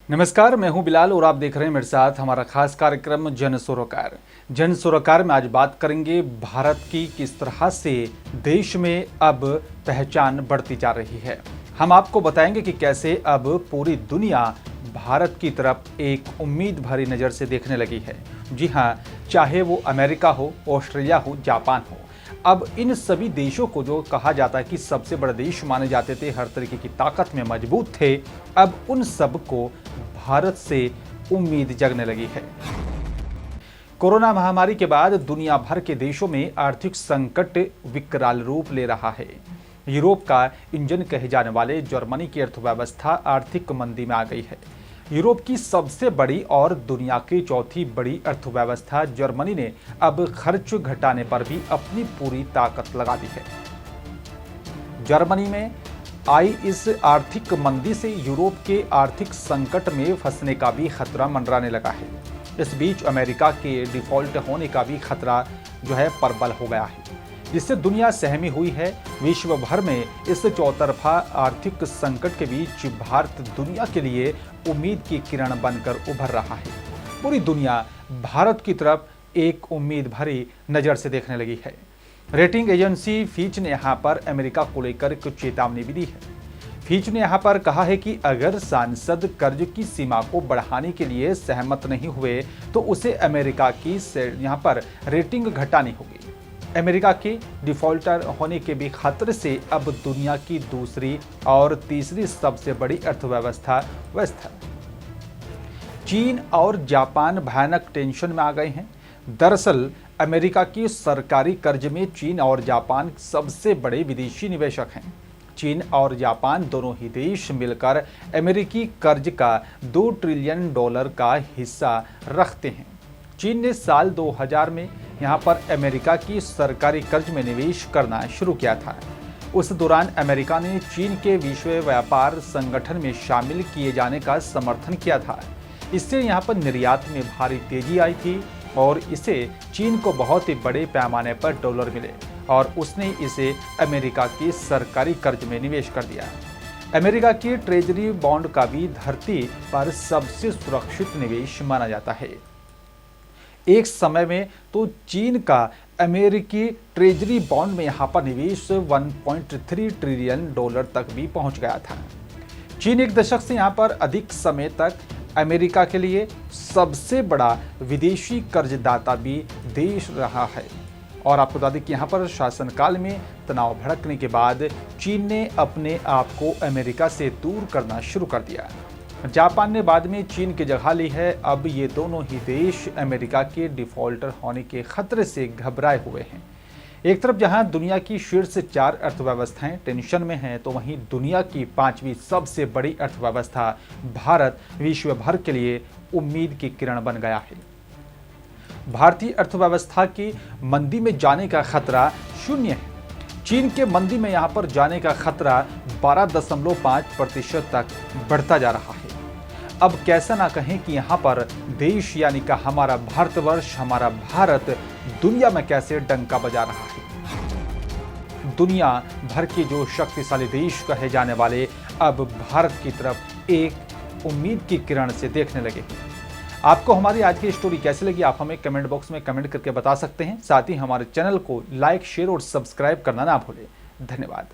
नमस्कार, मैं हूं बिलाल और आप देख रहे हैं मेरे साथ हमारा खास कार्यक्रम जन सरोकार। जन सरोकार में आज बात करेंगे भारत की किस तरह से देश में अब पहचान बढ़ती जा रही है। हम आपको बताएंगे कि कैसे अब पूरी दुनिया भारत की तरफ एक उम्मीद भरी नज़र से देखने लगी है। जी हाँ, चाहे वो अमेरिका हो, ऑस्ट्रेलिया हो, जापान हो, अब इन सभी देशों को जो कहा जाता है कि सबसे बड़े देश माने जाते थे, हर तरीके की ताकत में मजबूत थे, अब उन सब को भारत से उम्मीद जगने लगी है। कोरोना महामारी के बाद दुनिया भर के देशों में आर्थिक संकट विकराल रूप ले रहा है। यूरोप का इंजन कहे जाने वाले जर्मनी की अर्थव्यवस्था आर्थिक मंदी में आ गई है। यूरोप की सबसे बड़ी और दुनिया की चौथी बड़ी अर्थव्यवस्था जर्मनी ने अब खर्च घटाने पर भी अपनी पूरी ताकत लगा दी है। जर्मनी में आई इस आर्थिक मंदी से यूरोप के आर्थिक संकट में फंसने का भी खतरा मंडराने लगा है। इस बीच अमेरिका के डिफॉल्ट होने का भी खतरा जो है प्रबल हो गया है, जिससे दुनिया सहमी हुई है। विश्व भर में इस चौतरफा आर्थिक संकट के बीच भारत दुनिया के लिए उम्मीद की किरण बनकर उभर रहा है। पूरी दुनिया भारत की तरफ एक उम्मीद भरी नज़र से देखने लगी है। रेटिंग एजेंसी फीच ने यहाँ पर अमेरिका को लेकर कुछ चेतावनी भी दी है। फीच ने यहाँ पर कहा है कि अगर सांसद कर्ज की सीमा को बढ़ाने के लिए सहमत नहीं हुए तो उसे अमेरिका की यहाँ पर रेटिंग घटानी होगी। अमेरिका के डिफॉल्टर होने के भी खतरे से अब दुनिया की दूसरी और तीसरी सबसे बड़ी अर्थव्यवस्था व्यवस्था चीन और जापान भयानक टेंशन में आ गए हैं। दरअसल अमेरिका की सरकारी कर्ज में चीन और जापान सबसे बड़े विदेशी निवेशक हैं। चीन और जापान दोनों ही देश मिलकर अमेरिकी कर्ज का $2 ट्रिलियन का हिस्सा रखते हैं। चीन ने साल 2000 में यहाँ पर अमेरिका की सरकारी कर्ज में निवेश करना शुरू किया था। उस दौरान अमेरिका ने चीन के विश्व व्यापार संगठन में शामिल किए जाने का समर्थन किया था। इससे यहाँ पर निर्यात में भारी तेजी आई थी और इसे चीन को बहुत ही बड़े पैमाने पर डॉलर मिले और उसने इसे अमेरिका के सरकारी कर्ज में निवेश कर दिया। अमेरिका की ट्रेजरी बॉन्ड का भी धरती पर सबसे सुरक्षित निवेश माना जाता है। एक समय में तो चीन का अमेरिकी ट्रेजरी बॉन्ड में यहाँ पर निवेश $1.3 ट्रिलियन तक भी पहुँच गया था। चीन एक दशक से यहाँ पर अधिक समय तक अमेरिका के लिए सबसे बड़ा विदेशी कर्जदाता भी देश रहा है। और आपको बता दें कि यहाँ पर शासनकाल में तनाव भड़कने के बाद चीन ने अपने आप को अमेरिका से दूर करना शुरू कर दिया। जापान ने बाद में चीन की जगह ली है। अब ये दोनों ही देश अमेरिका के डिफॉल्टर होने के खतरे से घबराए हुए हैं। एक तरफ जहां दुनिया की शीर्ष 4 अर्थव्यवस्थाएं टेंशन में हैं, तो वहीं दुनिया की 5वीं सबसे बड़ी अर्थव्यवस्था भारत विश्व भर के लिए उम्मीद की किरण बन गया है। भारतीय अर्थव्यवस्था की मंदी में जाने का खतरा शून्य है। चीन के मंदी में यहाँ पर जाने का खतरा 12.5% तक बढ़ता जा रहा है। अब कैसा ना कहें कि यहाँ पर देश यानी का हमारा भारतवर्ष, हमारा भारत दुनिया में कैसे डंका बजा रहा है। दुनिया भर के जो शक्तिशाली देश कहे जाने वाले अब भारत की तरफ एक उम्मीद की किरण से देखने लगे हैं। आपको हमारी आज की स्टोरी कैसी लगी, आप हमें कमेंट बॉक्स में कमेंट करके बता सकते हैं। साथ ही हमारे चैनल को लाइक, शेयर और सब्सक्राइब करना ना भूलें। धन्यवाद।